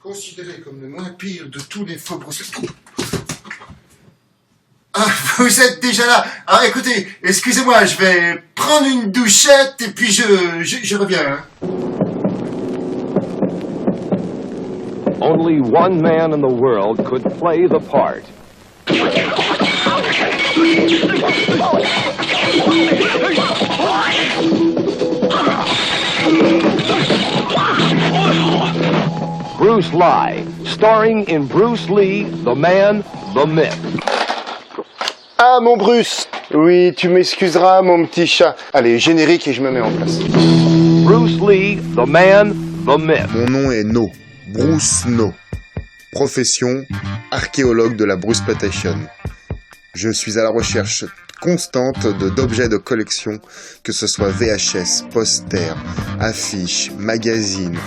considéré comme le moins pire de tous les faux Bruce Lee. Ah, vous êtes déjà là. Ah, écoutez, excusez-moi, je vais prendre une douchette et puis je reviens. Only one man in the world could play the part. Bruce Lee, starring in Bruce Lee, the man, the myth. Ah, mon Bruce. Oui, tu m'excuseras, mon petit chat. Allez, générique et je me mets en place. Bruce Lee, the man, the myth. Mon nom est No. Bruce No. Profession, archéologue de la Bruceploitation. Je suis à la recherche constante d'objets de collection, que ce soit VHS, posters, affiches, magazines,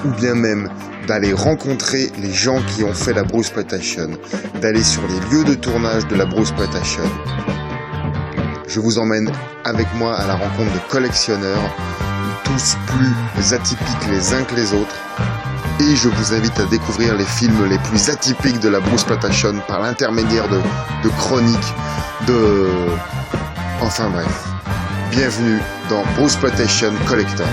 ou bien même d'aller rencontrer les gens qui ont fait la Bruceploitation, d'aller sur les lieux de tournage de la Bruceploitation. Je vous emmène avec moi à la rencontre de collectionneurs, tous plus atypiques les uns que les autres, et je vous invite à découvrir les films les plus atypiques de la Bruceploitation par l'intermédiaire de chroniques, Enfin bref, bienvenue dans Bruceploitation Collector.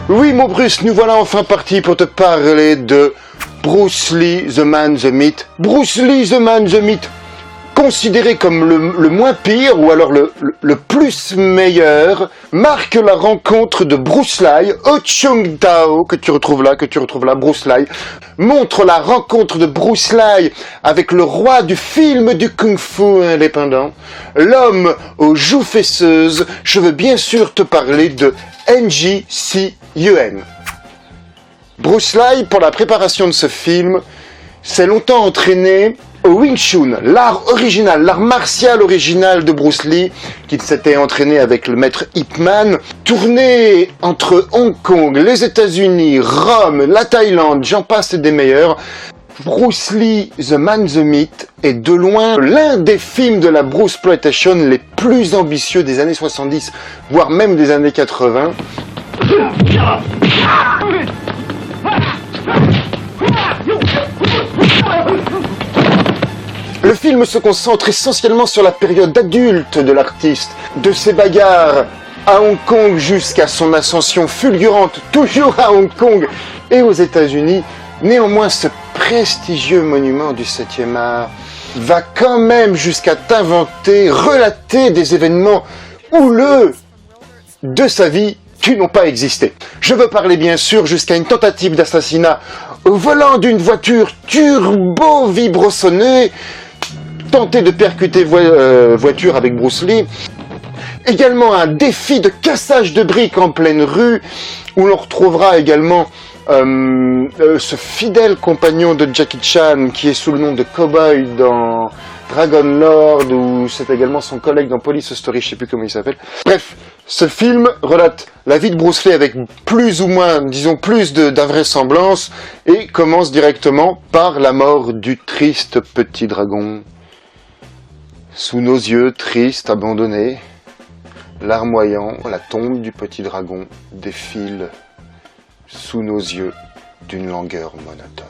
Oui, mon Bruce, nous voilà enfin partis pour te parler de Bruce Lee, The Man, The Myth. Bruce Lee, The Man, The Myth, considéré comme le moins pire, ou alors le plus meilleur, marque la rencontre de Bruce Lee, Ho Chung Tao, que tu retrouves là, Bruce Lee, montre la rencontre de Bruce Lee avec le roi du film du kung-fu indépendant, l'homme aux joues fesseuses. Je veux bien sûr te parler de Ng Si Yuen. Bruce Lee, pour la préparation de ce film, s'est longtemps entraîné au Wing Chun, l'art original, l'art martial original de Bruce Lee, qu'il s'était entraîné avec le maître Ip Man, tourné entre Hong Kong, les États-Unis, Rome, la Thaïlande, j'en passe et des meilleurs. Bruce Lee, The Man, The Myth est de loin l'un des films de la Bruceploitation les plus ambitieux des années 70, voire même des années 80. Le film se concentre essentiellement sur la période adulte de l'artiste, de ses bagarres à Hong Kong jusqu'à son ascension fulgurante, toujours à Hong Kong et aux États-Unis. Néanmoins, ce prestigieux monument du 7e art va quand même jusqu'à relater des événements houleux de sa vie qui n'ont pas existé. Je veux parler bien sûr jusqu'à une tentative d'assassinat au volant d'une voiture turbo vibrosonnée, tenter de percuter voiture avec Bruce Lee. Également un défi de cassage de briques en pleine rue, où l'on retrouvera également ce fidèle compagnon de Jackie Chan qui est sous le nom de Cowboy dans Dragon Lord, ou c'est également son collègue dans Police Story, je sais plus comment il s'appelle. Bref, ce film relate la vie de Bruce Lee avec plus ou moins, disons plus d'invraisemblance, et commence directement par la mort du triste petit dragon. Sous nos yeux, triste, abandonné, larmoyant, la tombe du petit dragon défile sous nos yeux d'une langueur monotone.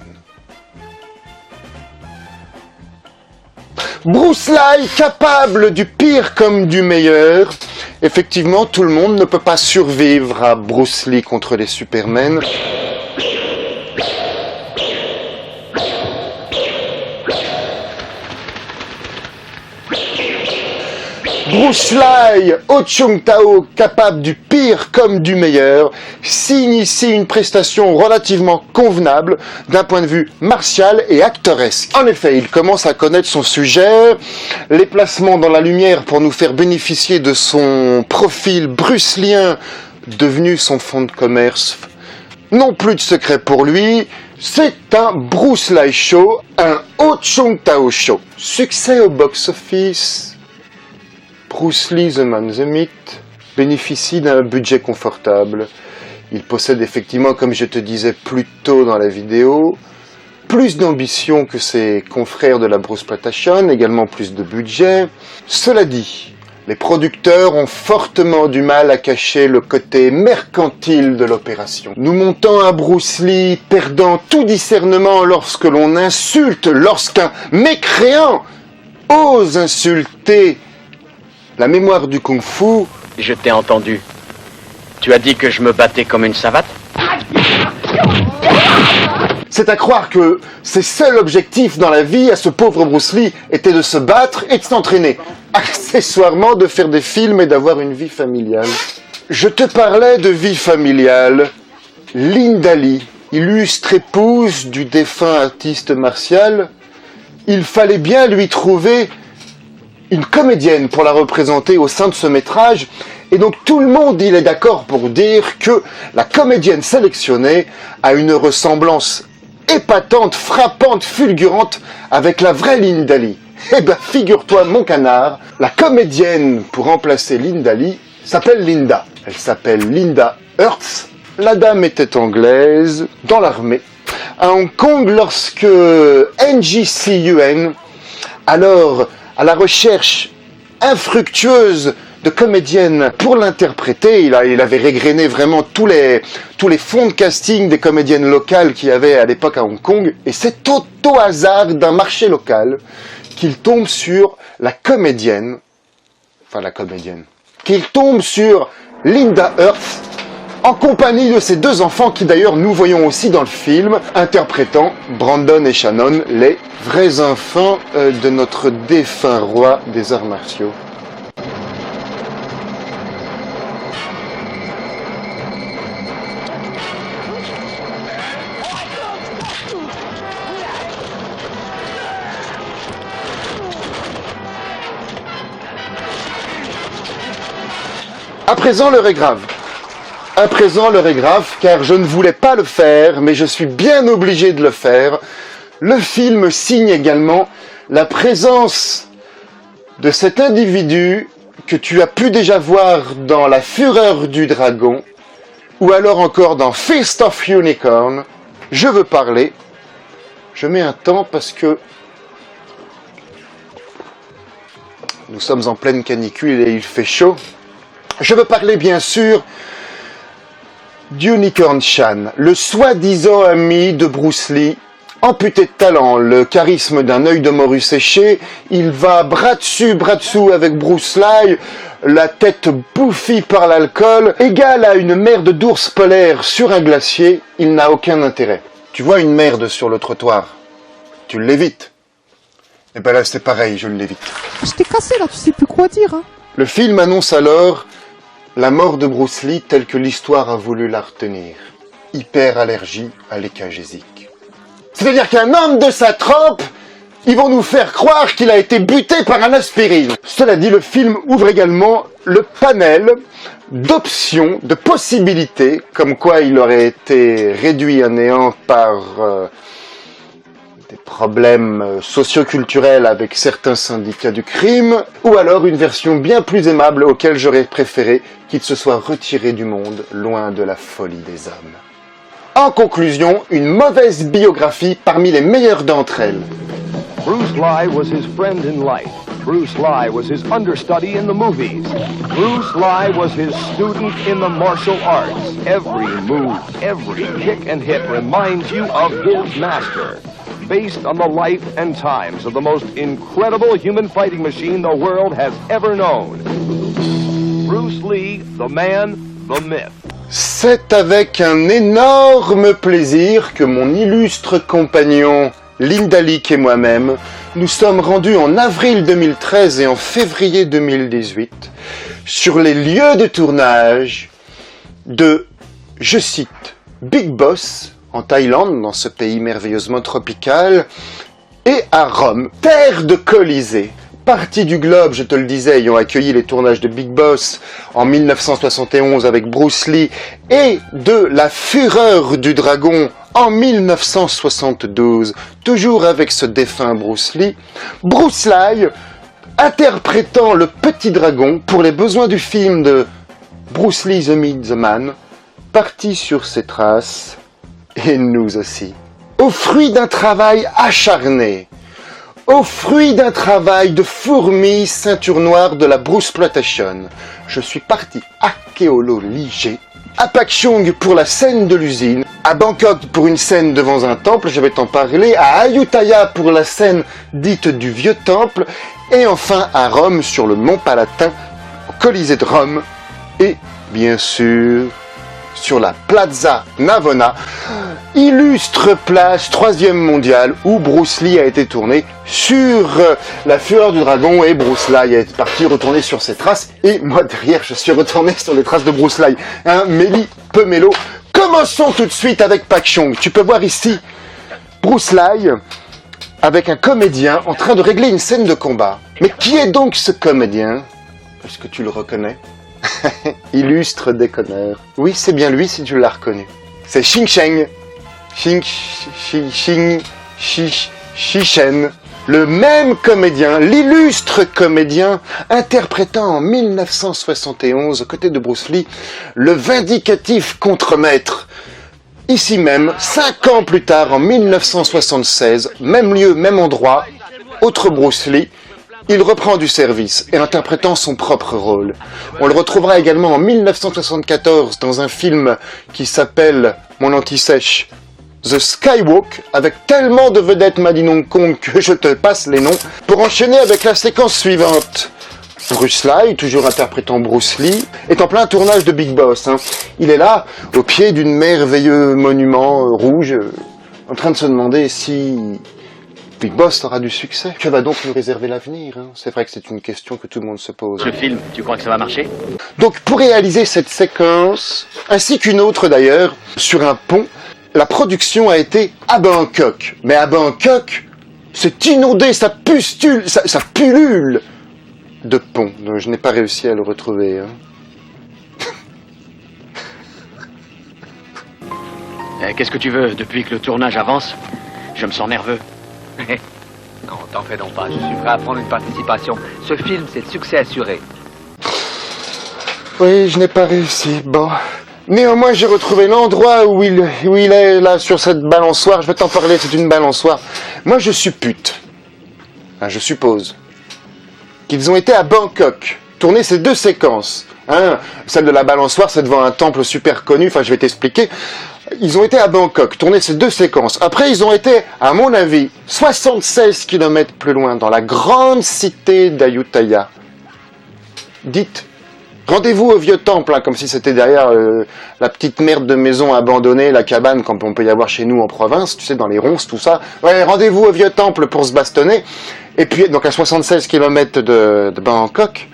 Bruce Lee, capable du pire comme du meilleur. Effectivement, tout le monde ne peut pas survivre à Bruce Lee contre les Supermen. Bruce Lee, Ho Chung Tao, capable du pire comme du meilleur, signe ici une prestation relativement convenable d'un point de vue martial et acteuresque. En effet, il commence à connaître son sujet, les placements dans la lumière pour nous faire bénéficier de son profil brucelien devenu son fonds de commerce. Non plus de secret pour lui, c'est un Bruce Lee show, un Ho Chung Tao show. Succès au box-office. Bruce Lee, The Man, The Myth, bénéficie d'un budget confortable. Il possède effectivement, comme je te disais plus tôt dans la vidéo, plus d'ambition que ses confrères de la Bruceploitation, également plus de budget. Cela dit, les producteurs ont fortement du mal à cacher le côté mercantile de l'opération. Nous montons un Bruce Lee perdant tout discernement lorsque l'on insulte, lorsqu'un mécréant ose insulter la mémoire du kung-fu. Je t'ai entendu. Tu as dit que je me battais comme une savate ? C'est à croire que ses seuls objectifs dans la vie à ce pauvre Bruce Lee étaient de se battre et de s'entraîner. Accessoirement de faire des films et d'avoir une vie familiale. Je te parlais de vie familiale. Linda Lee, illustre épouse du défunt artiste martial, il fallait bien lui trouver une comédienne pour la représenter au sein de ce métrage, et donc tout le monde il est d'accord pour dire que la comédienne sélectionnée a une ressemblance épatante, frappante, fulgurante avec la vraie Linda Lee. Eh ben figure-toi mon canard, la comédienne pour remplacer Linda Lee s'appelle Linda. Elle s'appelle Linda Hurst. La dame était anglaise, dans l'armée, à Hong Kong lorsque NJC Yuen, alors à la recherche infructueuse de comédiennes pour l'interpréter, il avait régrené vraiment tous les fonds de casting des comédiennes locales qu'il y avait à l'époque à Hong Kong, et c'est au hasard d'un marché local qu'il tombe sur qu'il tombe sur Linda Hurst, en compagnie de ses deux enfants qui d'ailleurs nous voyons aussi dans le film, interprétant Brandon et Shannon, les vrais enfants de notre défunt roi des arts martiaux. À présent, l'heure est grave. À présent, l'heure est grave, car je ne voulais pas le faire, mais je suis bien obligé de le faire. Le film signe également la présence de cet individu que tu as pu déjà voir dans La Fureur du Dragon, ou alors encore dans Fist of Unicorn. Je veux parler. Je mets un temps parce que nous sommes en pleine canicule et il fait chaud. Je veux parler bien sûr d'Unicorn Chan, le soi-disant ami de Bruce Lee, amputé de talent, le charisme d'un œil de morue séché, il va bras dessus avec Bruce Lee, la tête bouffie par l'alcool, égal à une merde d'ours polaire sur un glacier, il n'a aucun intérêt. Tu vois une merde sur le trottoir, tu l'évites. Et ben là c'est pareil, je l'évite. Je t'ai cassé là, tu sais plus quoi dire. Hein. Le film annonce alors la mort de Bruce Lee telle que l'histoire a voulu la retenir. Hyperallergie à l'écagésique. C'est-à-dire qu'un homme de sa trempe, ils vont nous faire croire qu'il a été buté par un aspirine. Cela dit, le film ouvre également le panel d'options, de possibilités, comme quoi il aurait été réduit à néant par des problèmes socioculturels avec certains syndicats du crime, ou alors une version bien plus aimable auquel j'aurais préféré qu'il se soit retiré du monde, loin de la folie des hommes. En conclusion, une mauvaise biographie parmi les meilleures d'entre elles. Bruce Lee was his friend in life. Bruce Lee was his understudy in the movies. Bruce Lee was his student in the martial arts. Every move, every kick and hit reminds you of his master. Based on the life and times of the most incredible human fighting machine the world has ever known. Bruce Lee, the man, the myth. C'est avec un énorme plaisir que mon illustre compagnon Linda Leak et moi-même, nous sommes rendus en avril 2013 et en février 2018 sur les lieux de tournage de, je cite, Big Boss, en Thaïlande, dans ce pays merveilleusement tropical, et à Rome, terre de Colisée. Partie du globe, je te le disais, ayant accueilli les tournages de Big Boss en 1971 avec Bruce Lee et de La Fureur du Dragon en 1972, toujours avec ce défunt Bruce Lee. Bruce Lee, interprétant le petit dragon pour les besoins du film de Bruce Lee The Meet the Man, parti sur ses traces, et nous aussi. Au fruit d'un travail acharné, au fruit d'un travail de fourmi ceinture noire de la Bruceploitation, je suis parti à Keolo-Ligé, à Pakchong pour la scène de l'usine, à Bangkok pour une scène devant un temple, je vais t'en parler, à Ayutthaya pour la scène dite du vieux temple, et enfin à Rome sur le mont Palatin, au Colisée de Rome, et bien sûr sur la Plaza Navona, illustre place 3e mondiale où Bruce Lee a été tourné sur La Fureur du Dragon et Bruce Lee est parti retourner sur ses traces et moi derrière je suis retourné sur les traces de Bruce Lee. Méli peu mélo. Commençons tout de suite avec Pakchong. Tu peux voir ici Bruce Lee avec un comédien en train de régler une scène de combat. Mais qui est donc ce comédien? Est-ce que tu le reconnais? Illustre déconneur. Oui, c'est bien lui si tu l'as reconnu. C'est Xing Sheng. Shen, le même comédien, l'illustre comédien, interprétant en 1971, aux côtés de Bruce Lee, le vindicatif contremaître. Ici même, 5 ans plus tard, en 1976, même lieu, même endroit, autre Bruce Lee, il reprend du service et interprétant son propre rôle. On le retrouvera également en 1974 dans un film qui s'appelle Mon anti-sèche, The Skywalk, avec tellement de vedettes made in Hong Kong que je te passe les noms, pour enchaîner avec la séquence suivante. Bruce Lee, toujours interprétant Bruce Lee, est en plein tournage de Big Boss. Il est là, au pied d'un merveilleux monument rouge, en train de se demander si Big Boss aura du succès. Que va donc nous réserver l'avenir? C'est vrai que c'est une question que tout le monde se pose. Ce film, tu crois que ça va marcher? Donc pour réaliser cette séquence, ainsi qu'une autre d'ailleurs, sur un pont, la production a été à Bangkok. Mais à Bangkok, c'est inondé, ça pustule, ça pullule de ponts. Donc je n'ai pas réussi à le retrouver. Qu'est-ce que tu veux? Depuis que le tournage avance, je me sens nerveux. Non, t'en fais donc pas, je suis prêt à prendre une participation. Ce film, c'est le succès assuré. Oui, je n'ai pas réussi, bon. Néanmoins, j'ai retrouvé l'endroit où il est, là, sur cette balançoire. Je vais t'en parler, c'est une balançoire. Moi, je suppute, je suppose, qu'ils ont été à Bangkok, tourner ces 2 séquences. Celle de la balançoire, c'est devant un temple super connu, enfin, je vais t'expliquer. Ils ont été à Bangkok, tourner ces 2 séquences. Après, ils ont été, à mon avis, 76 km plus loin, dans la grande cité d'Ayutthaya. Dites, rendez-vous au vieux temple, comme si c'était derrière la petite merde de maison abandonnée, la cabane, comme on peut y avoir chez nous en province, tu sais, dans les ronces, tout ça. Ouais, rendez-vous au vieux temple pour se bastonner. Et puis, donc à 76 km de Bangkok.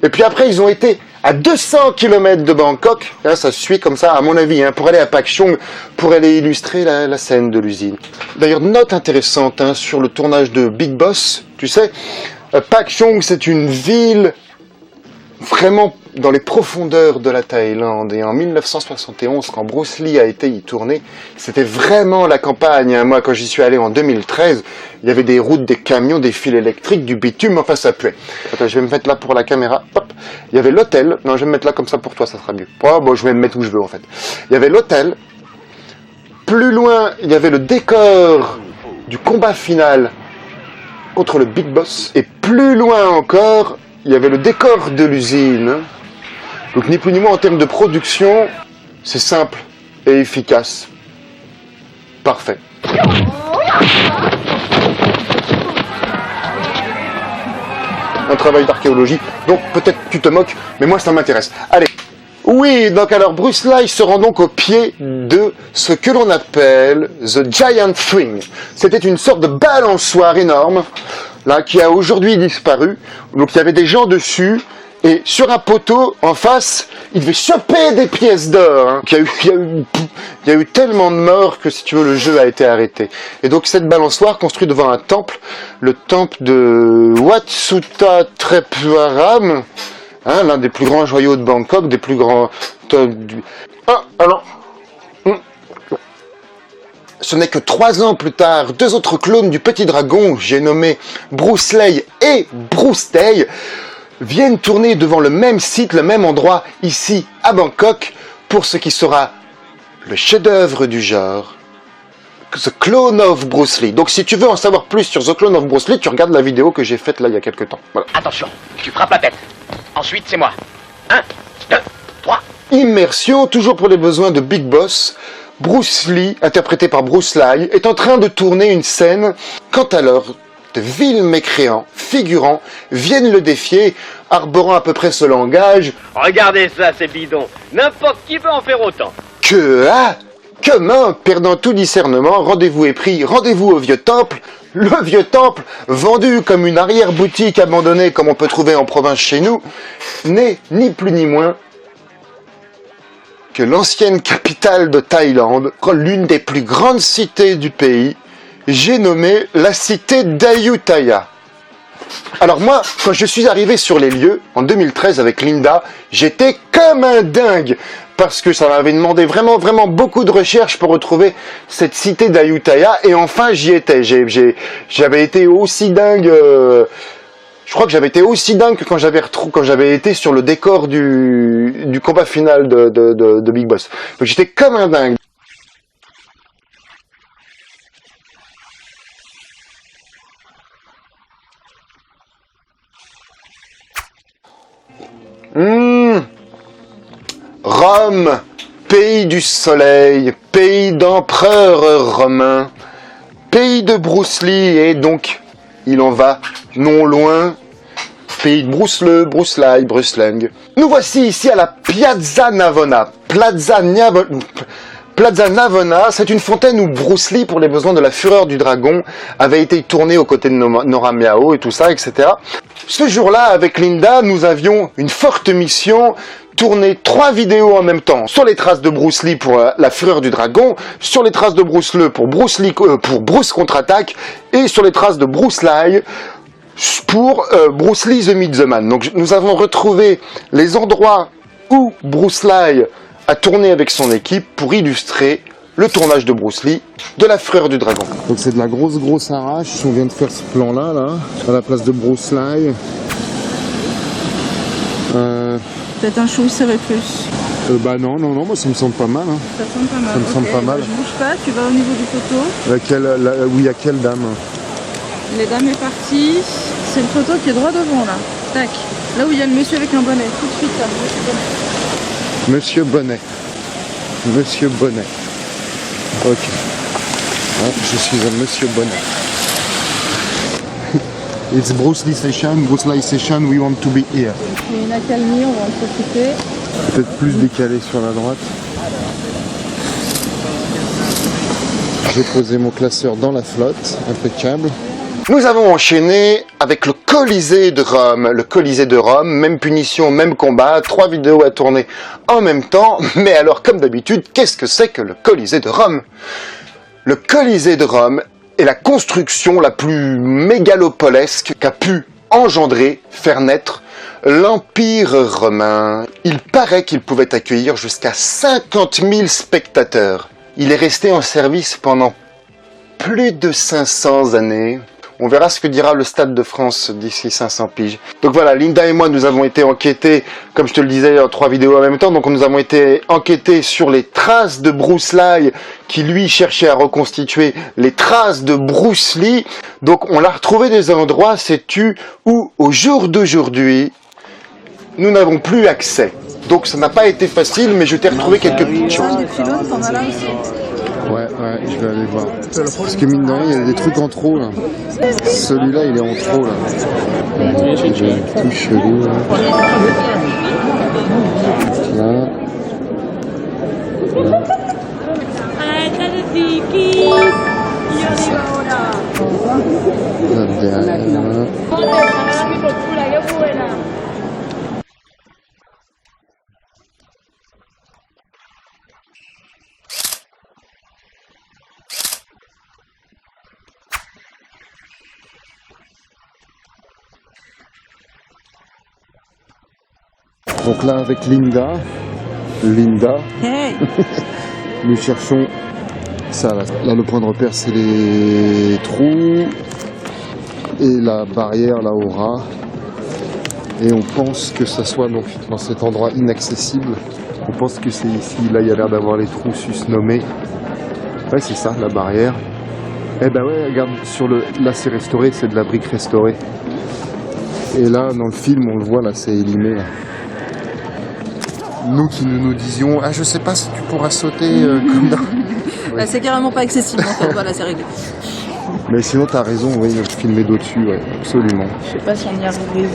Et puis après, ils ont été à 200 km de Bangkok, là, ça suit comme ça, à mon avis, pour aller à Pakchong, pour aller illustrer la scène de l'usine. D'ailleurs, note intéressante sur le tournage de Big Boss, tu sais, Pakchong, c'est une ville vraiment dans les profondeurs de la Thaïlande. Et en 1971, quand Bruce Lee a été y tourner, c'était vraiment la campagne. Moi, quand j'y suis allé en 2013, il y avait des routes, des camions, des fils électriques, du bitume, enfin ça puait. Attends, je vais me mettre là pour la caméra. Hop. Il y avait l'hôtel. Non, je vais me mettre là comme ça pour toi, ça sera mieux. Oh, bon, je vais me mettre où je veux en fait. Il y avait l'hôtel. Plus loin, il y avait le décor du combat final contre le Big Boss. Et plus loin encore, il y avait le décor de l'usine. Donc ni plus ni moins en termes de production, c'est simple et efficace. Parfait. Un travail d'archéologie, donc peut-être tu te moques, mais moi ça m'intéresse. Allez, Oui, donc alors Bruce Lee se rend donc au pied de ce que l'on appelle The Giant Swing. C'était une sorte de balançoire énorme, là, qui a aujourd'hui disparu. Donc il y avait des gens dessus, et sur un poteau, en face, il devait choper des pièces d'or. Hein. Il y a eu tellement de morts que, si tu veux, le jeu a été arrêté. Et donc cette balançoire, construite devant un temple, le temple de Wat Suta Trepwaram, hein, l'un des plus grands joyaux de Bangkok, des plus grands... alors... Ce n'est que 3 ans plus tard, 2 autres clones du Petit Dragon, j'ai nommé Bruce Lee et Bruce Tay, viennent tourner devant le même site, le même endroit, ici à Bangkok, pour ce qui sera le chef-d'œuvre du genre, The Clone of Bruce Lee. Donc si tu veux en savoir plus sur The Clone of Bruce Lee, tu regardes la vidéo que j'ai faite là il y a quelques temps. Voilà. Attention, tu frappes la tête. Ensuite, c'est moi. 1, 2, 3. Immersion, toujours pour les besoins de Big Boss. Bruce Lee, interprété par Bruce Lee, est en train de tourner une scène quand alors de vils mécréants, figurants, viennent le défier, arborant à peu près ce langage. Regardez ça, c'est bidon. N'importe qui peut en faire autant. Comment, perdant tout discernement, rendez-vous est pris, rendez-vous au vieux temple. Le vieux temple, vendu comme une arrière-boutique abandonnée comme on peut trouver en province chez nous, n'est ni plus ni moins que l'ancienne capitale de Thaïlande, l'une des plus grandes cités du pays. J'ai nommé la cité d'Ayutthaya. Alors moi, quand je suis arrivé sur les lieux, en 2013 avec Linda, j'étais comme un dingue, parce que ça m'avait demandé vraiment beaucoup de recherches pour retrouver cette cité d'Ayutthaya, et enfin j'y étais. J'avais été aussi dingue, je crois que j'avais été aussi dingue que quand j'avais été sur le décor du combat final de Big Boss. Donc j'étais comme un dingue. Rome, pays du soleil, pays d'empereurs romains, pays de Bruce Lee, et donc il en va non loin, pays de Bruce Lee, Bruce Lang. Nous voici ici à la Piazza Navona. Plaza Navona, c'est une fontaine où Bruce Lee, pour les besoins de la Fureur du Dragon, avait été tourné aux côtés de Nora Miao et tout ça, etc. Ce jour-là, avec Linda, nous avions une forte mission, tourner 3 vidéos en même temps, sur les traces de Bruce Lee pour la Fureur du Dragon, sur les traces de Bruce Lee pour Bruce Contre-Attaque, et sur les traces de Bruce Lee pour Bruce Lee The Meet the Man. Donc nous avons retrouvé les endroits où Bruce Lee a tourné avec son équipe pour illustrer le tournage de Bruce Lee de la Fureur du Dragon. Donc c'est de la grosse arrache, on vient de faire ce plan là, à la place de Bruce Lee. Peut-être un chou serré plus. Bah non, moi ça me semble pas mal. Hein. Ça me semble pas mal. Ça me semble pas mal. Je bouge pas, tu vas au niveau du photo. Oui, il y a quelle dame? Les dames est partie. C'est le photo qui est droit devant là. Tac. Là où il y a le monsieur avec un bonnet. Tout de suite là. Monsieur Bonnet. Monsieur Bonnet. Ok. Ah, je suis un Monsieur Bonnet. It's Bruce Lee session, we want to be here. Il y a une accalmie, on va en profiter. Peut-être plus décalé sur la droite. J'ai posé mon classeur dans la flotte, impeccable. Nous avons enchaîné avec le Colisée de Rome. Le Colisée de Rome, même punition, même combat, 3 vidéos à tourner en même temps. Mais alors, comme d'habitude, qu'est-ce que c'est que le Colisée de Rome? Le Colisée de Rome est la construction la plus mégalopolesque qu'a pu engendrer, faire naître l'Empire romain. Il paraît qu'il pouvait accueillir jusqu'à 50 000 spectateurs. Il est resté en service pendant plus de 500 années. On verra ce que dira le Stade de France d'ici 500 piges. Donc voilà, Linda et moi, nous avons été enquêtés, comme je te le disais, en 3 vidéos en même temps. Donc nous avons été enquêtés sur les traces de Bruce Lee, qui lui cherchait à reconstituer les traces de Bruce Lee. Donc on l'a retrouvé des endroits, sais-tu, où au jour d'aujourd'hui, nous n'avons plus accès. Donc ça n'a pas été facile, mais je t'ai retrouvé quelques petites choses. Ouais, je vais aller voir. Parce que mine de rien, il y a des trucs en trop là. Celui-là, il est en trop là. J'ai un tout chelou là. Là. Donc là avec Linda, Hey. nous cherchons ça là. Là le point de repère c'est les trous et la barrière là au ras. Et on pense que ça soit donc dans cet endroit inaccessible. On pense que c'est ici. Là il y a l'air d'avoir les trous susnommés. Ouais c'est ça la barrière. Eh ben ouais regarde sur le. Là c'est restauré, c'est de la brique restaurée. Et là dans le film on le voit là c'est élimé là. Nous qui nous disions ah je sais pas si tu pourras sauter comme dans... Bah, c'est carrément pas accessible en fait, voilà c'est réglé. Mais sinon t'as raison, oui, filmer d'au-dessus, ouais, absolument. Je sais pas si on y arrive.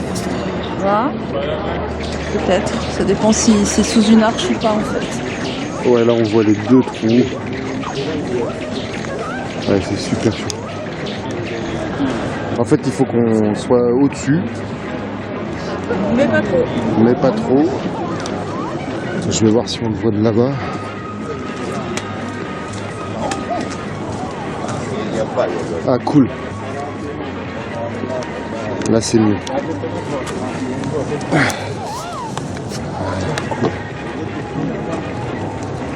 Voilà. Peut-être, ça dépend si c'est sous une arche ou pas en fait. Ouais là on voit les deux trous. Ouais c'est super chaud. En fait il faut qu'on soit au-dessus. Mais pas trop. Mais pas trop. Je vais voir si on le voit de là-bas. Ah cool. Là c'est mieux.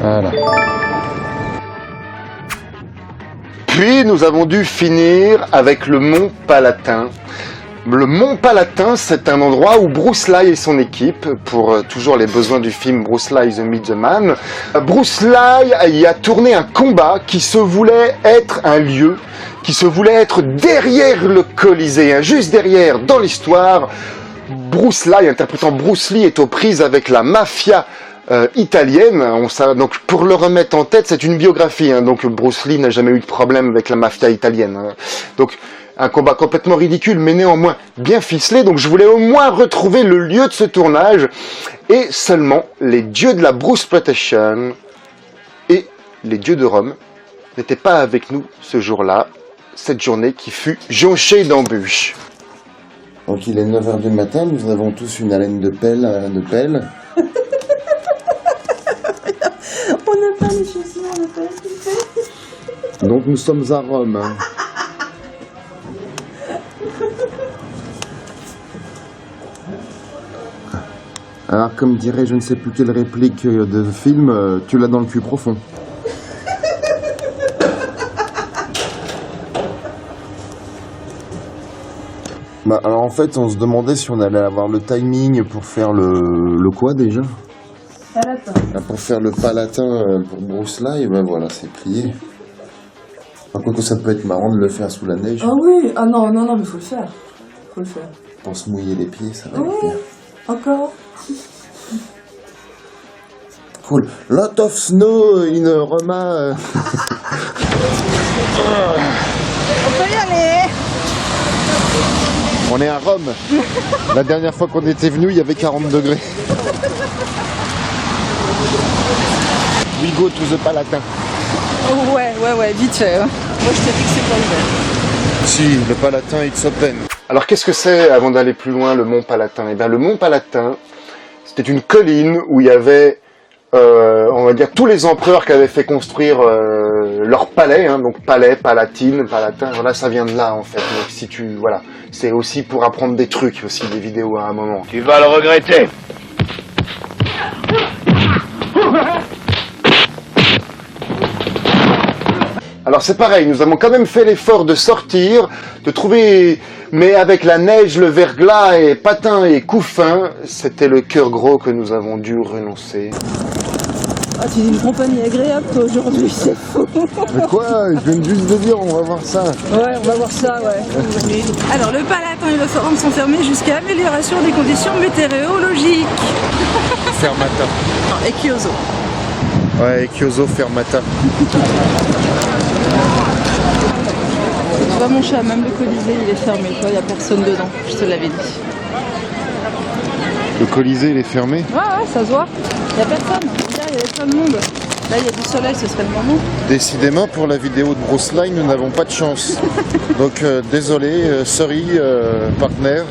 Voilà. Puis nous avons dû finir avec le Mont Palatin. Le Mont Palatin, c'est un endroit où Bruce Lee et son équipe, pour toujours les besoins du film Bruce Lee The Meet the Man, Bruce Lee y a tourné un combat qui se voulait être un lieu, qui se voulait être derrière le Colisée, hein, juste derrière, dans l'histoire. Bruce Lee, interprétant Bruce Lee, est aux prises avec la mafia italienne. Donc pour le remettre en tête, c'est une biographie. Hein, donc Bruce Lee n'a jamais eu de problème avec la mafia italienne. Hein. Donc un combat complètement ridicule, mais néanmoins bien ficelé. Donc je voulais au moins retrouver le lieu de ce tournage. Et seulement les dieux de la Bruceploitation et les dieux de Rome n'étaient pas avec nous ce jour-là. Cette journée qui fut jonchée d'embûches. Donc il est 9h du matin, nous avons tous une haleine de pelle. On n'a pas les chaussures, on n'a pas les. Donc nous sommes à Rome. Hein. Alors comme dirait je ne sais plus quelle réplique de film, tu l'as dans le cul profond. Bah alors en fait on se demandait si on allait avoir le timing pour faire le quoi déjà ? Palatin. Pour faire le Palatin pour Bruce Lee, ben voilà c'est plié. Par contre ça peut être marrant de le faire sous la neige. Ah oui, ah non, mais faut le faire. Faut le faire. Pour se mouiller les pieds ça va Oui, être bien. encore. Cool. Lot of snow in Roma. On peut y aller. On est à Rome. La dernière fois qu'on était venu, il y avait 40 degrés. We go to the Palatin. Ouais, vite fait. Hein. Moi je t'ai dit que c'est pas ouvert. Si, le Palatin, it's open. Alors qu'est-ce que c'est, avant d'aller plus loin, le Mont Palatin ? Eh bien, le Mont Palatin, c'était une colline où il y avait, on va dire, tous les empereurs qui avaient fait construire leur palais, hein, donc palais, palatine, palatin, voilà, ça vient de là, en fait. Donc si tu, voilà, c'est aussi pour apprendre des trucs, aussi, des vidéos à un moment. Tu vas le regretter. Alors c'est pareil, nous avons quand même fait l'effort de sortir, de trouver, mais avec la neige, le verglas et patins et couffins, c'était le cœur gros que nous avons dû renoncer. Ah, tu dis une compagnie agréable toi aujourd'hui, c'est fou. Mais quoi ? Je viens juste de dire, on va voir ça. Ouais, on va voir ça, ouais. Alors le Palatin et le Forum sont fermés jusqu'à amélioration des conditions météorologiques. Fermata. Et Kyoto. Ouais, Kyoto, Fermata. Tu vois mon chat, même le Colisée il est fermé, il n'y a personne dedans, je te l'avais dit. Le Colisée, il est fermé ? Ouais, ça se voit. Il n'y a personne, regarde, il y avait plein de monde. Là, il y a du soleil, ce serait le moment. Décidément, pour la vidéo de Bruce Lee, nous n'avons pas de chance. Donc, désolé, sorry, partner.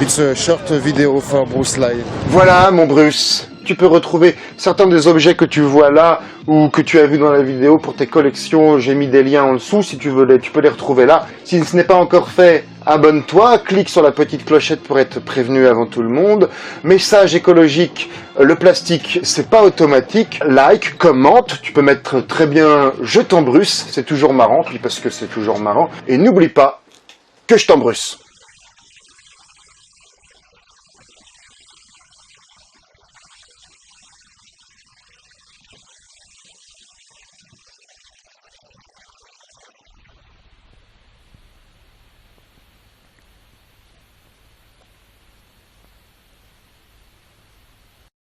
It's a short video for Bruce Lee. Voilà, mon Bruce. Tu peux retrouver certains des objets que tu vois là ou que tu as vu dans la vidéo pour tes collections. J'ai mis des liens en dessous si tu veux tu peux les retrouver là. Si ce n'est pas encore fait, abonne-toi, clique sur la petite clochette pour être prévenu avant tout le monde. Message écologique, le plastique, c'est pas automatique. Like, commente, tu peux mettre très bien je t'embrusse, c'est toujours marrant, puis parce que c'est toujours marrant. Et n'oublie pas que je t'embrusse.